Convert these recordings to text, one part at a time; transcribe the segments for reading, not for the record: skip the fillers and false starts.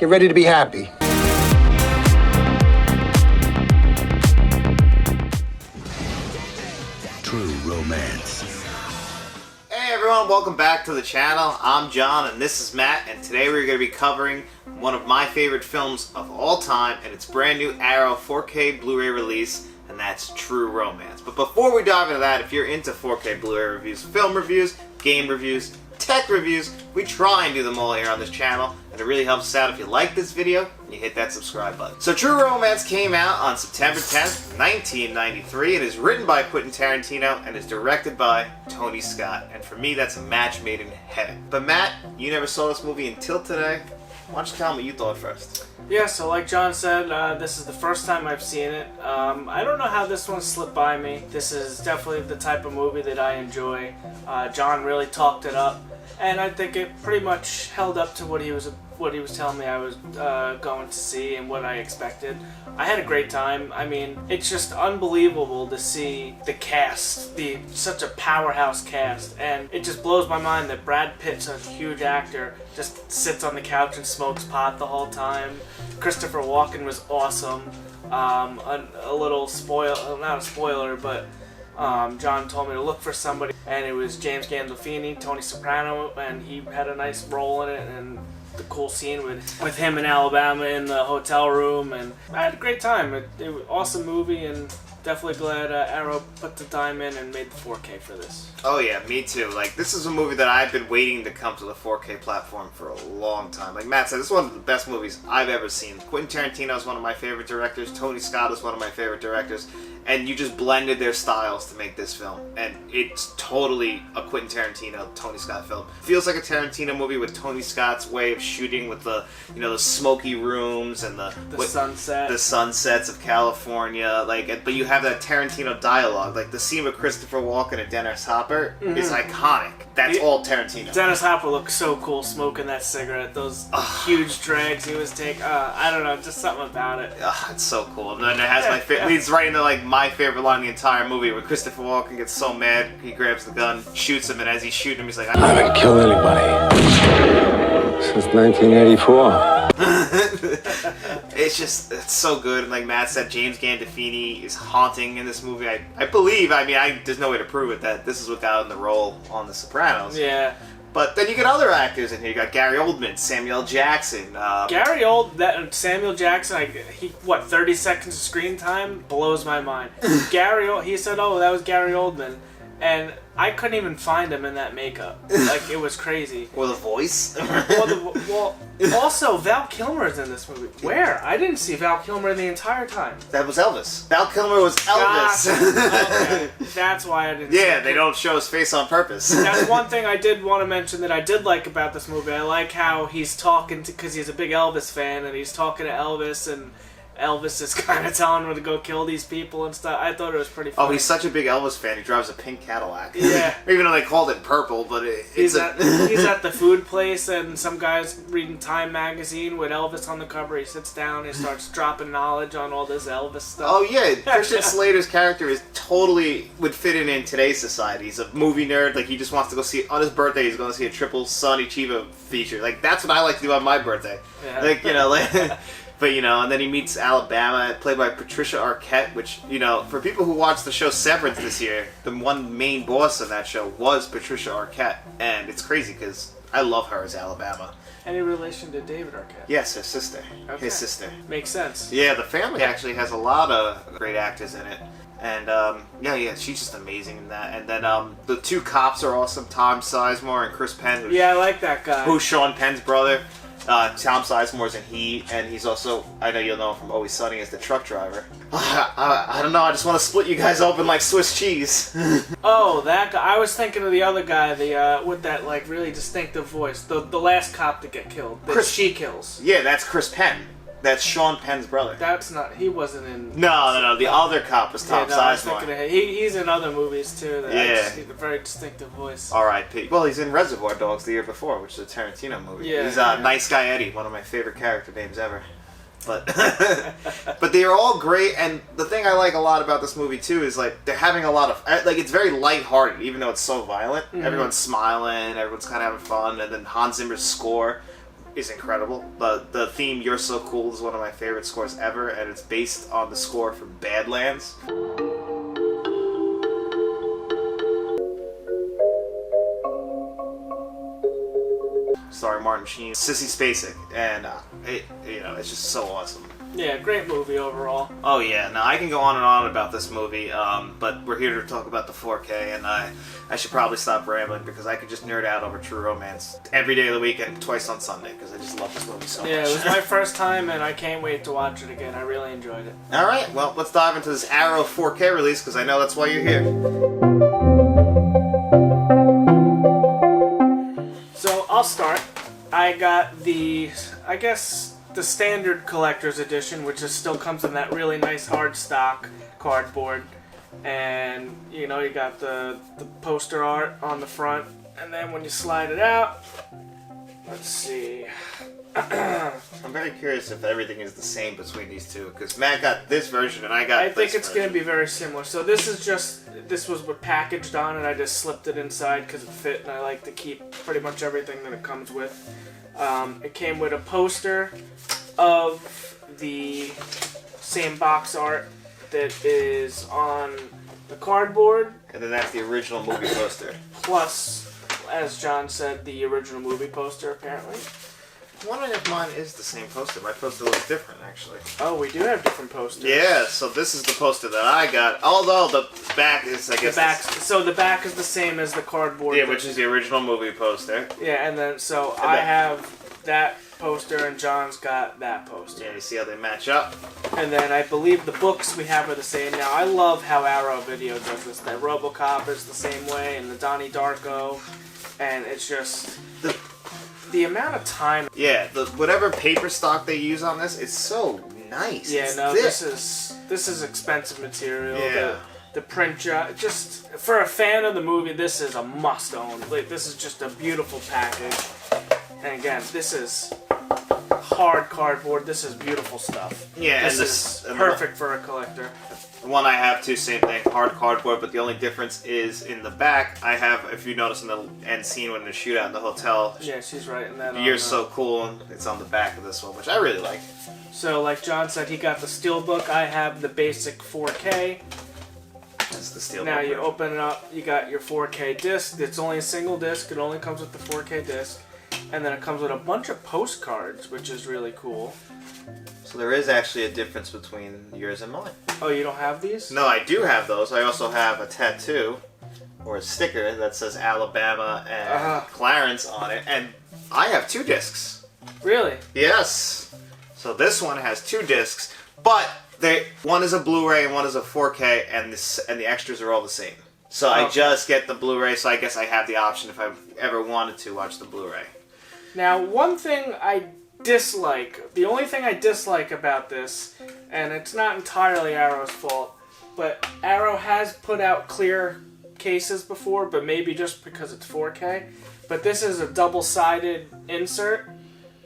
Get ready to be happy. True romance. Hey everyone, welcome back to the channel. I'm John and this is Matt, and today we're going to be covering one of my favorite films of all time, and it's brand new Arrow 4K Blu-ray release, and that's True Romance. But before we dive into that, if you're into 4K Blu-ray reviews, film reviews, game reviews, tech reviews, we try and do them all here on this channel, and it really helps us out if you like this video and you hit that subscribe button. So True Romance came out on September 10th, 1993. It is written by Quentin Tarantino and is directed by Tony Scott, and for me that's a match made in heaven. But Matt, you never saw this movie until today. Why don't you tell me what you thought first? Yeah, so like John said, this is the first time I've seen it. I don't know how this one slipped by me. This is definitely the type of movie that I enjoy. John really talked it up, and I think it pretty much held up to what he was telling me I was going to see and what I expected. I had a great time. I mean, it's just unbelievable to see the cast, such a powerhouse cast, and it just blows my mind that Brad Pitt, such a huge actor, just sits on the couch and smokes pot the whole time. Christopher Walken was awesome. A little not a spoiler, but John told me to look for somebody, and it was James Gandolfini, Tony Soprano, and he had a nice role in it, and the cool scene with him in Alabama in the hotel room, and I had a great time. It was an awesome movie, and definitely glad Arrow put the time in and made the 4K for this. Oh yeah, me too. Like, this is a movie that I've been waiting to come to the 4K platform for a long time. Like Matt said, this is one of the best movies I've ever seen. Quentin Tarantino is one of my favorite directors. Tony Scott is one of my favorite directors. And you just blended their styles to make this film. And it's totally a Quentin Tarantino, Tony Scott film. Feels like a Tarantino movie with Tony Scott's way of shooting, with the, the smoky rooms and the sunsets of California. Like, but you have that Tarantino dialogue. Like, the scene with Christopher Walken and Dennis Hopper is iconic. That's all Tarantino. Dennis Hopper looked so cool smoking that cigarette. Those huge drags he was taking. I don't know, just something about it. It's so cool. And then it has leads right into like my favorite line in the entire movie, where Christopher Walken gets so mad, he grabs the gun, shoots him, and as he's shooting him, he's like, I haven't killed anybody since 1984. It's so good. And like Matt said, James Gandolfini is haunting in this movie. I believe, there's no way to prove it, that this is what got him the role on The Sopranos. Yeah. But then you get other actors in here. You got Gary Oldman, Samuel Jackson. Samuel Jackson, 30 seconds of screen time? Blows my mind. He said, oh, that was Gary Oldman. And I couldn't even find him in that makeup. Like, it was crazy. Or the voice. Also, Val Kilmer's in this movie. Where? I didn't see Val Kilmer the entire time. That was Elvis. Val Kilmer was Elvis. Okay. That's why I didn't see it. They don't show his face on purpose. That's one thing I did want to mention that I did like about this movie. I like how he's talking to, because he's a big Elvis fan, and he's talking to Elvis, and Elvis is kind of telling him to go kill these people and stuff. I thought it was pretty funny. Oh, he's such a big Elvis fan. He drives a pink Cadillac. Yeah. Even though they called it purple, but he's at the food place, and some guy's reading Time magazine with Elvis on the cover. He sits down and starts dropping knowledge on all this Elvis stuff. Oh yeah, Christian Slater's character would fit in today's society. He's a movie nerd. Like, he just wants to go see, on his birthday, he's going to see a triple Sonny Chiba feature. Like, that's what I like to do on my birthday. Yeah. Like, But, and then he meets Alabama, played by Patricia Arquette, which, for people who watched the show Severance this year, the one main boss of that show was Patricia Arquette. And it's crazy because I love her as Alabama. Any relation to David Arquette? Yes, her sister. Okay. His sister. Makes sense. Yeah, the family actually has a lot of great actors in it. And, she's just amazing in that. And then the two cops are awesome, Tom Sizemore and Chris Penn. I like that guy. Who's Sean Penn's brother. Tom Sizemore's in Heat, and he's also, I know you'll know him from Always Sunny, as the truck driver. I don't know, I just want to split you guys open like Swiss cheese. Oh, that guy. I was thinking of the other guy, with that really distinctive voice. The last cop to get killed. She kills. Yeah, that's Chris Penn. That's Sean Penn's brother. That's not. He wasn't in. No. The other cop was Tom Sizemore. He's in other movies too. He's a very distinctive voice. R.I.P. Well, he's in Reservoir Dogs the year before, which is a Tarantino movie. Yeah. He's Nice Guy Eddie, one of my favorite character names ever. But but they are all great, and the thing I like a lot about this movie too is like they're having a lot of it's very lighthearted, even though it's so violent. Mm-hmm. Everyone's smiling, everyone's kind of having fun, and then Hans Zimmer's score is incredible. The theme "You're So Cool" is one of my favorite scores ever, and it's based on the score from Badlands. Starring Martin Sheen, Sissy Spacek, and it's just so awesome. Yeah, great movie overall. Oh yeah, now I can go on and on about this movie, but we're here to talk about the 4K, and I should probably stop rambling because I could just nerd out over True Romance every day of the week and twice on Sunday because I just love this movie so much. Yeah, it was my first time, and I can't wait to watch it again. I really enjoyed it. All right, well, let's dive into this Arrow 4K release because I know that's why you're here. So I'll start. I got the standard collector's edition, which still comes in that really nice hard stock cardboard, and you got the poster art on the front, and then when you slide it out, let's see. I'm very curious if everything is the same between these two because Matt got this version and I got I think it's going to be very similar. So this was what packaged on it. I just slipped it inside because it fit, and I like to keep pretty much everything that it comes with. It came with a poster of the same box art that is on the cardboard. And then that's the original movie poster. Plus, as John said, the original movie poster, apparently. I'm wondering if mine is the same poster. My poster looks different, actually. Oh, we do have different posters. Yeah, so this is the poster that I got. Although the back is, I guess... So the back is the same as the cardboard. Yeah, which is the original movie poster. Yeah, and then, I have that poster, and John's got that poster. Yeah, you see how they match up? And then I believe the books we have are the same. Now, I love how Arrow Video does this. That RoboCop is the same way, and the Donnie Darko, and it's just... The amount of time... Yeah, whatever paper stock they use on this is so nice. Yeah, it's no, thick. this is expensive material. Yeah. The print job, just for a fan of the movie, this is a must-own. Like, this is just a beautiful package. And again, this is hard cardboard. This is beautiful stuff. Yeah, this is perfect for a collector. The one I have too, same thing, hard cardboard, but the only difference is in the back, I have, if you notice in the end scene when the shootout in the hotel, yeah, she's writing that You're So Cool, and it's on the back of this one, which I really like. So, like John said, he got the Steelbook. I have the basic 4K. That's the Steelbook. Now you open it up, you got your 4K disc. It's only a single disc. It only comes with the 4K disc. And then it comes with a bunch of postcards, which is really cool. So there is actually a difference between yours and mine. Oh, you don't have these? No, I do have those. I also have a tattoo, or a sticker, that says Alabama and Clarence on it. And I have 2 discs. Really? Yes. So this one has 2 discs, but one is a Blu-ray and one is a 4K, and the extras are all the same. So I just get the Blu-ray, so I guess I have the option if I ever wanted to watch the Blu-ray. Now, one thing I dislike, the only thing I dislike about this, and it's not entirely Arrow's fault, but Arrow has put out clear cases before, but maybe just because it's 4K. But this is a double-sided insert,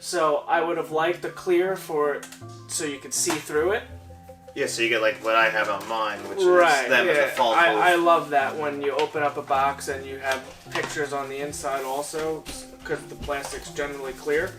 so I would have liked the clear for it so you could see through it. Yeah, so you get like what I have on mine, which is them in the fall booth. I love that when you open up a box and you have pictures on the inside also, because the plastic's generally clear.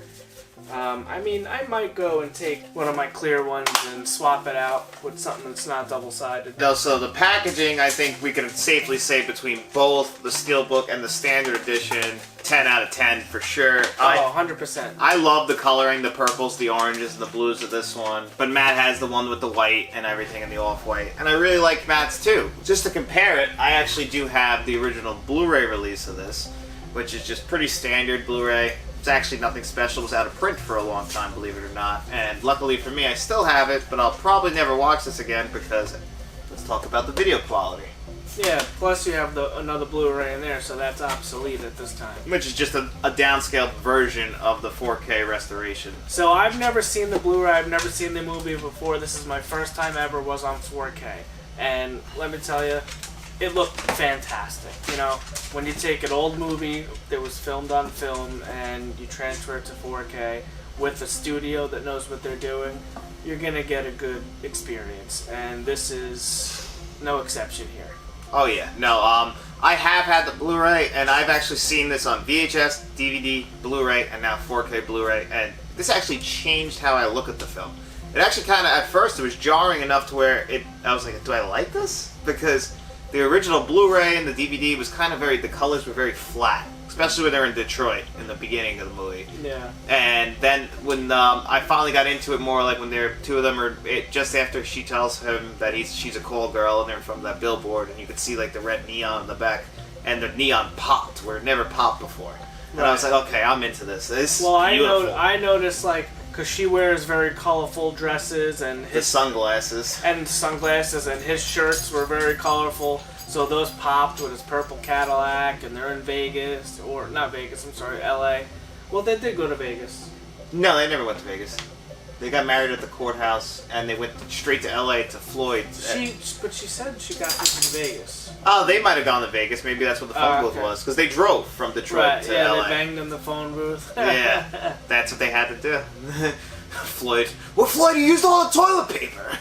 I mean, I might go and take one of my clear ones and swap it out with something that's not double-sided. No, so the packaging, I think we can safely say between both the Steelbook and the Standard Edition, 10 out of 10 for sure. 100%. I love the coloring, the purples, the oranges, and the blues of this one. But Matt has the one with the white and everything and the off-white. And I really like Matt's too. Just to compare it, I actually do have the original Blu-ray release of this, which is just pretty standard Blu-ray. It's actually nothing special. It was out of print for a long time, believe it or not. And luckily for me, I still have it, but I'll probably never watch this again because let's talk about the video quality. Yeah, plus you have another Blu-ray in there, so that's obsolete at this time. Which is just a downscaled version of the 4K restoration. So I've never seen the Blu-ray, I've never seen the movie before. This is my first time ever was on 4K. And let me tell you, it looked fantastic. You know, when you take an old movie that was filmed on film and you transfer it to 4K with a studio that knows what they're doing, you're going to get a good experience. And this is no exception here. Oh yeah, no. I have had the Blu-ray, and I've actually seen this on VHS, DVD, Blu-ray, and now 4K Blu-ray, and this actually changed how I look at the film. It actually kind of, at first, it was jarring enough to where I was like, do I like this? Because the original Blu-ray and the DVD was kind of the colors were very flat, especially when they're in Detroit in the beginning of the movie. Yeah. And then when I finally got into it more, like when two of them are just after she tells him that she's a call girl, and they're from that billboard, and you could see like the red neon in the back, and the neon popped where it never popped before. And I was like, okay, I'm into this. This is beautiful. I noticed like, because she wears very colorful dresses and the sunglasses. And his shirts were very colorful. So those popped with his purple Cadillac, and they're in Vegas, or not Vegas, I'm sorry, LA. Well, they did go to Vegas. No, they never went to Vegas. They got married at the courthouse, and they went straight to LA to Floyd. But she said she got this in Vegas. Oh, they might have gone to Vegas. Maybe that's what the phone booth was, because they drove from Detroit to LA. They banged in the phone booth. Yeah, that's what they had to do. Floyd, you used all the toilet paper.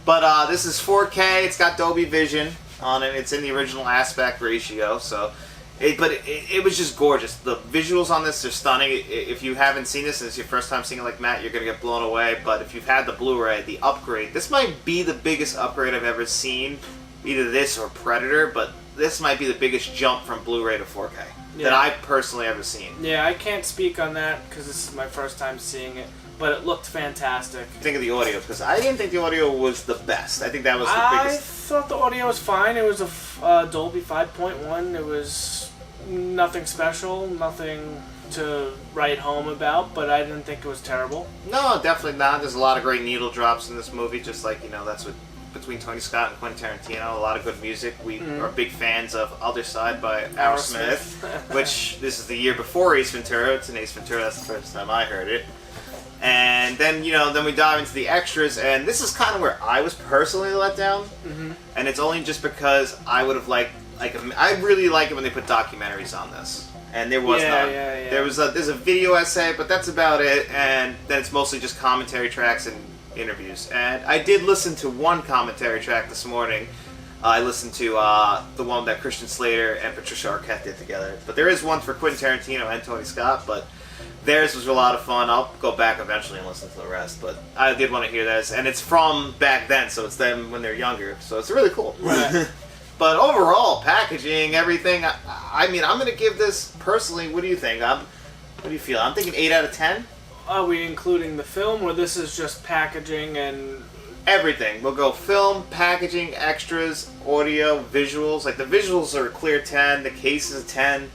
But this is 4K. It's got Dolby Vision on it. It's in the original aspect ratio, so it was just gorgeous. The visuals on this are stunning. If you haven't seen this and it's your first time seeing it like Matt, you're gonna get blown away. But if you've had the Blu-ray, the upgrade, this might be the biggest upgrade I've ever seen, either this or Predator, but this might be the biggest jump from Blu-ray to 4K that I've personally ever seen. Yeah, I can't speak on that because this is my first time seeing it, but it looked fantastic. Think of the audio, because I didn't think the audio was the best. I think that was the biggest. I thought the audio was fine. It was a Dolby 5.1. It was nothing special, nothing to write home about, but I didn't think it was terrible. No, definitely not. There's a lot of great needle drops in this movie, just like, that's what between Tony Scott and Quentin Tarantino, a lot of good music. We are big fans of Other Side by Aerosmith, which this is the year before Ace Ventura. It's an Ace Ventura. That's the first time I heard it. And then, then we dive into the extras, and this is kind of where I was personally let down. Mm-hmm. And it's only just because I would have liked, I really like it when they put documentaries on this. And there was none. Yeah. There's a video essay, but that's about it. And then it's mostly just commentary tracks and interviews. And I did listen to one commentary track this morning. I listened to the one that Christian Slater and Patricia Arquette did together. But there is one for Quentin Tarantino and Tony Scott, but theirs was a lot of fun. I'll go back eventually and listen to the rest, but I did want to hear this. And it's from back then, so it's them when they're younger. So it's really cool. Right. But overall, packaging, everything, I mean, I'm going to give this, personally, what do you think? What do you feel? I'm thinking 8 out of 10. Are we including the film, or this is just packaging and... Everything. We'll go film, packaging, extras, audio, visuals. Like, the visuals are a clear 10, the case is a 10.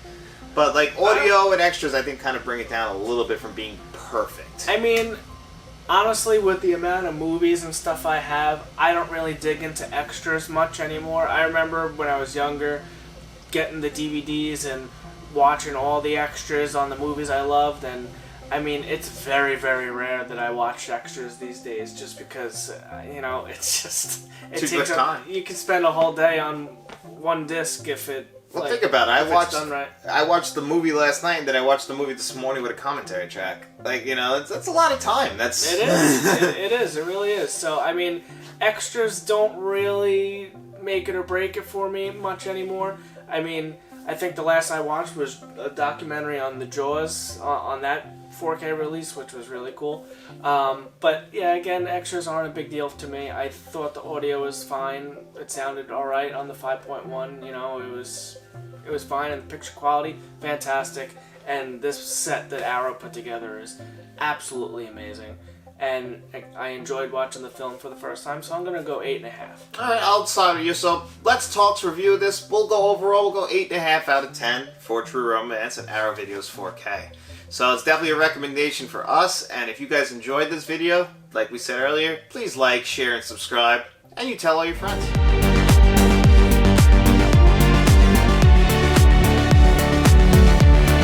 But, like, audio and extras, I think, kind of bring it down a little bit from being perfect. I mean, honestly, with the amount of movies and stuff I have, I don't really dig into extras much anymore. I remember when I was younger, getting the DVDs and watching all the extras on the movies I loved, and I mean, it's very, very rare that I watch extras these days, just because, it's just... Too much time. You can spend a whole day on one disc if it... Well, think about it. I watched the movie last night, and then I watched the movie this morning with a commentary track. Like, that's a lot of time. It is. It is. It really is. So, I mean, extras don't really make it or break it for me much anymore. I mean, I think the last I watched was a documentary on the Jaws on that 4K release, which was really cool. But yeah, again, extras aren't a big deal to me. I thought the audio was fine. It sounded all right on the 5.1. It was fine, and the picture quality fantastic. And this set that Arrow put together is absolutely amazing. And I enjoyed watching the film for the first time, so I'm going to go 8.5. Alright, I'll side with you. So, Let's Talk's review of this. We'll go 8.5 out of 10 for True Romance and Arrow Videos 4K. So it's definitely a recommendation for us, and if you guys enjoyed this video, like we said earlier, please like, share, and subscribe, and you tell all your friends.